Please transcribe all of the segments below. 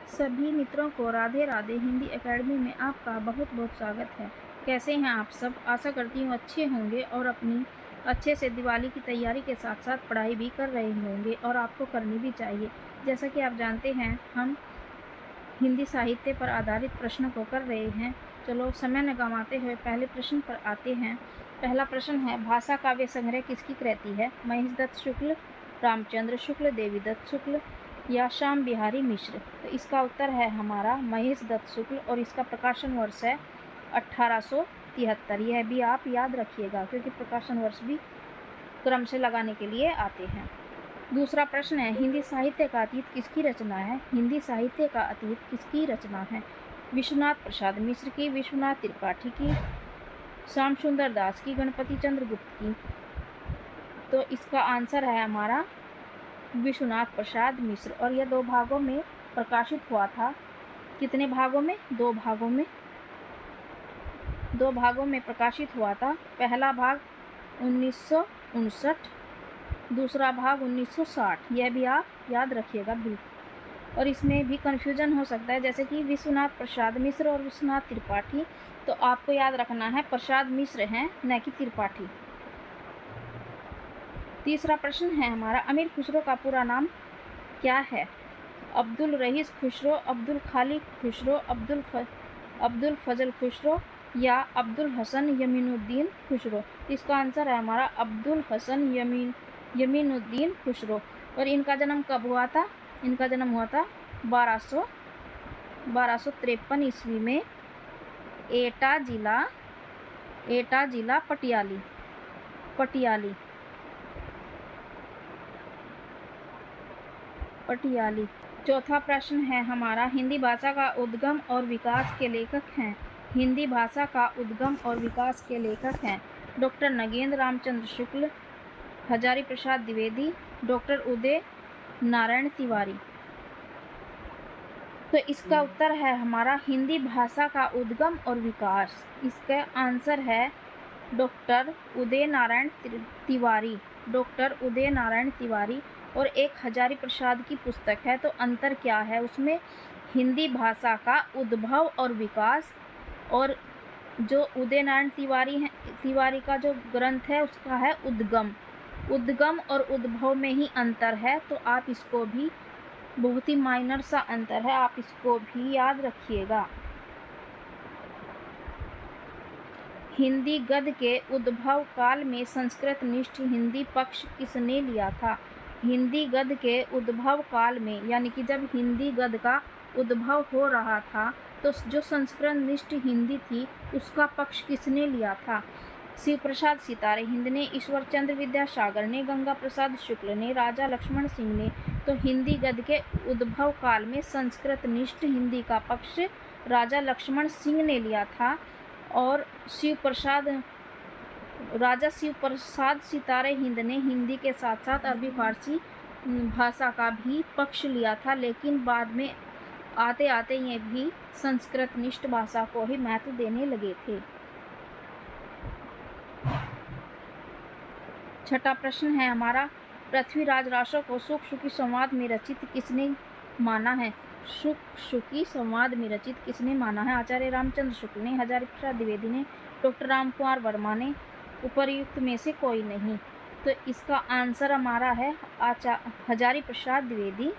सभी मित्रों को राधे राधे हिंदी एकेडमी में आपका बहुत बहुत स्वागत है। कैसे हैं आप सब? आशा करती हूँ अच्छे होंगे और अपनी अच्छे से दिवाली की तैयारी के साथ साथ पढ़ाई भी कर रहे होंगे और आपको करनी भी चाहिए। जैसा कि आप जानते हैं हम हिंदी साहित्य पर आधारित प्रश्न को कर रहे हैं। चलो समय न गंवाते हुए पहले प्रश्न पर आते हैं। पहला प्रश्न है, भाषा काव्य संग्रह किसकी कृति है? महेश दत्त शुक्ल, रामचंद्र शुक्ल, देवीदत्त शुक्ल या श्याम बिहारी मिश्र? तो इसका उत्तर है हमारा महेश दत्त शुक्ल और इसका प्रकाशन वर्ष है 1873। यह भी आप याद रखिएगा क्योंकि प्रकाशन वर्ष भी क्रम से लगाने के लिए आते हैं। दूसरा प्रश्न है, हिंदी साहित्य का अतीत किसकी रचना है? हिंदी साहित्य का अतीत किसकी रचना है? विश्वनाथ प्रसाद मिश्र की, विश्वनाथ त्रिपाठी की, श्याम सुंदर दास की, गणपति चंद्र गुप्त की? तो इसका आंसर है हमारा विश्वनाथ प्रसाद मिश्र और यह 2 भागों में प्रकाशित हुआ था। कितने भागों में? 2 भागों में। 2 भागों में प्रकाशित हुआ था। पहला भाग 1959, दूसरा भाग 1960। यह भी आप याद रखिएगा बिल्कुल। और इसमें भी कन्फ्यूजन हो सकता है, जैसे कि विश्वनाथ प्रसाद मिश्र और विश्वनाथ त्रिपाठी, तो आपको याद रखना है प्रसाद मिश्र हैं न कि त्रिपाठी। तीसरा प्रश्न है हमारा, अमीर खुसरो का पूरा नाम क्या है? अब्दुल रईस खुसरो, अब्दुल खालिक खुसरो, अब्दुल फजल खुसरो या अब्दुल हसन यमीनुद्दीन खुसरो? इसका आंसर है हमारा अब्दुल हसन यमीनुद्दीन खुसरो। और इनका जन्म कब हुआ था? इनका जन्म हुआ था 1253 ईस्वी में एटा जिला पटियाली। चौथा प्रश्न है हमारा, हिंदी भाषा का उद्गम और विकास के लेखक हैं? हिंदी भाषा का उद्गम और विकास के लेखक हैं डॉक्टर नगेंद्र रामचंद्र शुक्ल, हजारी प्रसाद द्विवेदी, डॉक्टर उदय नारायण तिवारी। तो इसका उत्तर है हमारा हिंदी भाषा का उद्गम और विकास। इसका आंसर है डॉक्टर उदय नारायण तिवारी। और एक हजारी प्रसाद की पुस्तक है, तो अंतर क्या है उसमें? हिंदी भाषा का उद्भव और विकास, और जो उदय नारायण तिवारी का जो ग्रंथ है उसका है उद्गम और उद्भव में ही अंतर है। तो आप इसको भी, बहुत ही माइनर सा अंतर है, आप इसको भी याद रखिएगा। हिंदी गद्य के उद्भव काल में संस्कृत निष्ठ हिंदी पक्ष किसने लिया था? हिंदी गद्य के उद्भव काल में, यानी कि जब हिंदी गद्य का उद्भव हो रहा था, तो जो संस्कृत निष्ठ हिंदी थी उसका पक्ष किसने लिया था? शिव प्रसाद सितारे हिंद ने, ईश्वर चंद्र विद्यासागर ने, गंगा प्रसाद शुक्ल ने, राजा लक्ष्मण सिंह ने? तो हिंदी गद्य के उद्भव काल में संस्कृत निष्ठ हिंदी का पक्ष राजा लक्ष्मण सिंह ने लिया था। और राजा शिव प्रसाद सितारे हिंद ने हिंदी के साथ साथ अरबी फारसी भाषा का भी पक्ष लिया था, लेकिन बाद में आते आते ये भी संस्कृत निष्ठ भाषा को ही महत्व देने लगे थे। छठा प्रश्न है हमारा, पृथ्वीराज रासो को सुख सुखी संवाद में रचित किसने माना है? सुख सुखी संवाद में रचित किसने माना है? आचार्य रामचंद्र शुक्ल ने, हजारी प्रसाद द्विवेदी ने, डॉक्टर रामकुमार वर्मा ने, उपर्युक्त में से कोई नहीं? तो इसका आंसर हमारा है हजारी प्रसाद द्विवेदी।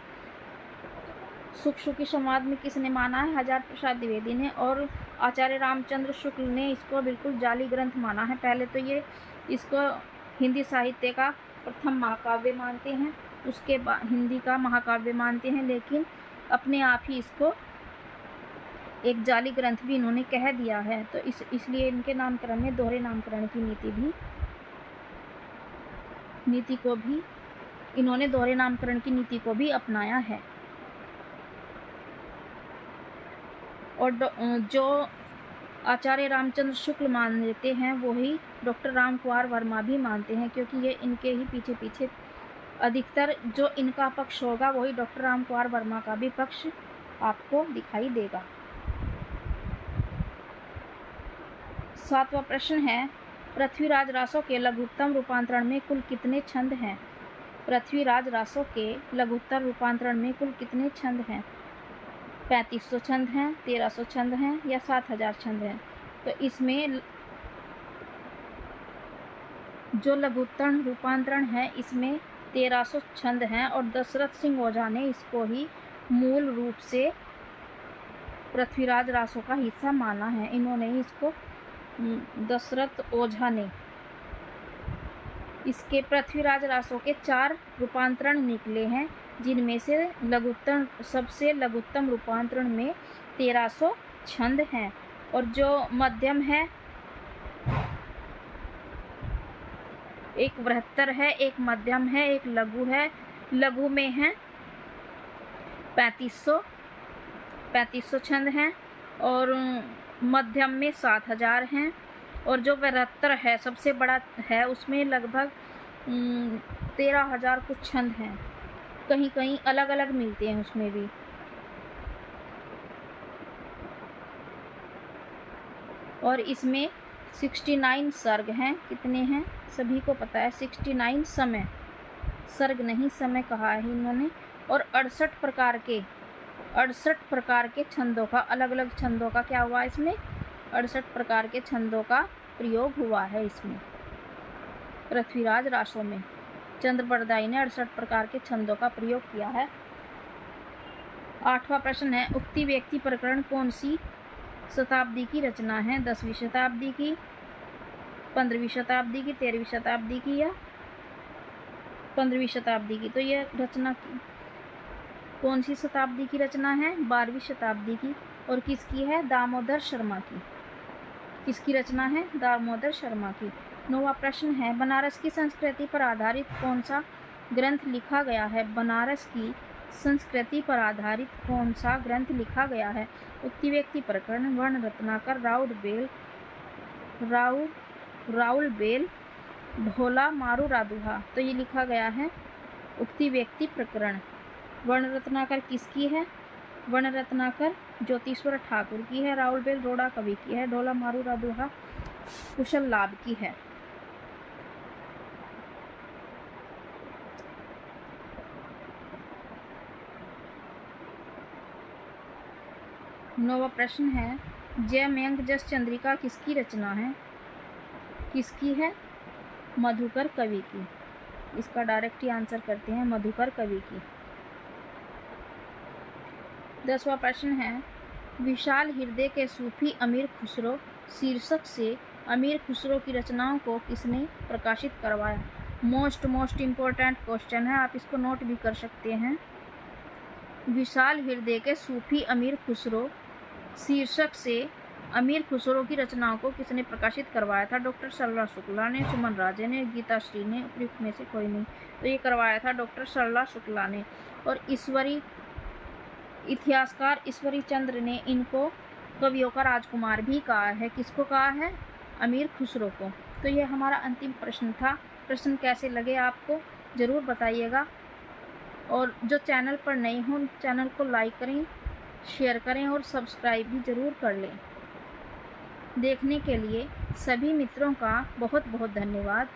सुख सुखी संवाद में किसने माना है? हजारी प्रसाद द्विवेदी ने। और आचार्य रामचंद्र शुक्ल ने इसको बिल्कुल जाली ग्रंथ माना है। पहले तो ये इसको हिंदी साहित्य का प्रथम महाकाव्य मानते हैं, उसके बाद हिंदी का महाकाव्य मानते हैं, लेकिन अपने आप ही इसको एक जाली ग्रंथ भी इन्होंने कह दिया है। तो इसलिए इनके नामकरण में दोहरे नामकरण की नीति को भी इन्होंने दोहरे नामकरण की नीति को भी अपनाया है। और जो आचार्य रामचंद्र शुक्ल मान लेते हैं वही डॉक्टर रामकुमार वर्मा भी मानते हैं, क्योंकि ये इनके ही पीछे पीछे अधिकतर जो इनका पक्ष होगा वही डॉक्टर रामकुमार वर्मा का भी पक्ष आपको दिखाई देगा। 7वां प्रश्न है, पृथ्वीराज रासो के लघुत्तम रूपांतरण में कुल कितने छंद हैं? पृथ्वीराज रासो के लघुत्तर रूपांतरण में कुल कितने छंद हैं? 3500 छंद हैं, 1300 छंद हैं या 7000 छंद हैं। तो इसमें जो लघुत्तम रूपांतरण है इसमें 1300 छंद हैं और दशरथ सिंह ओझा ने इसको ही मूल रूप से पृथ्वीराज रासो का हिस्सा माना है। इन्होंने इसको दशरथ ओझा ने इसके पृथ्वीराज रासो के 4 रूपांतरण निकले हैं, जिनमें से सबसे लघुत्तम रूपांतरण में 1300 छंद हैं और जो मध्यम है एक बृहत्तर है, एक मध्यम है, एक लघु है। लघु में है 3500 छंद हैं और मध्यम में 7000 हैं और जो बृहत्तर है सबसे बड़ा है उसमें लगभग 13,000 कुछ छंद हैं। कहीं कहीं अलग अलग मिलते हैं उसमें भी। और इसमें 69 सर्ग हैं। कितने हैं सभी को पता है, 69 समय, सर्ग नहीं समय कहा है इन्होंने। और 68 प्रकार के छंदों का, अलग अलग छंदों का क्या हुआ इसमें, 68 प्रकार के छंदों का प्रयोग हुआ है इसमें। पृथ्वीराज रासो में चंद्रबरदाई ने 68 प्रकार के छंदों का प्रयोग किया है। 8वां प्रश्न है, उक्ति व्यक्ति प्रकरण कौन सी शताब्दी की रचना है? 10वीं शताब्दी की, 15वीं शताब्दी की, 13वीं शताब्दी की या 15वीं शताब्दी की? तो यह रचना कौन सी शताब्दी की रचना है? 12वीं शताब्दी की। और किसकी है? दामोदर शर्मा की। किसकी रचना है? दामोदर शर्मा की। 9वां प्रश्न है, बनारस की संस्कृति पर आधारित कौन सा ग्रंथ लिखा गया है? बनारस की संस्कृति पर आधारित कौन सा ग्रंथ लिखा गया है? उक्ति व्यक्ति प्रकरण, वर्ण रत्नाकर, राउल बेल, ढोला मारू रादुहा। तो ये लिखा गया है उक्ति व्यक्ति प्रकरण। वर्ण रत्नाकर किसकी है? वर्ण रत्नाकर ज्योतिश्वर ठाकुर की है, राउल बेल रोड़ा कवि की है, ढोला मारू रादुहा कुशल लाभ की है। नौवां प्रश्न है, जय मयंक जस चंद्रिका किसकी रचना है? किसकी है? मधुकर कवि की। इसका डायरेक्ट ही आंसर करते हैं, मधुकर कवि की। 10वां प्रश्न है, विशाल हृदय के सूफी अमीर खुसरो शीर्षक से अमीर खुसरो की रचनाओं को किसने प्रकाशित करवाया? मोस्ट इम्पोर्टेंट क्वेश्चन है, आप इसको नोट भी कर सकते हैं। विशाल हृदय के सूफी अमीर खुसरो शीर्षक से अमीर खुसरो की रचनाओं को किसने प्रकाशित करवाया था? डॉक्टर सरला शुक्ला ने, सुमन राजे ने, गीता श्री ने, उपयुक्त में से कोई नहीं। तो ये करवाया था डॉक्टर सरला शुक्ला ने। और इतिहासकार ईश्वरी चंद्र ने इनको कवियों का राजकुमार भी कहा है। किसको कहा है? अमीर खुसरो को। तो ये हमारा अंतिम प्रश्न था। प्रश्न कैसे लगे आपको ज़रूर बताइएगा। और जो चैनल पर नए हों चैनल को लाइक करें, शेयर करें और सब्सक्राइब भी ज़रूर कर लें। देखने के लिए सभी मित्रों का बहुत बहुत धन्यवाद।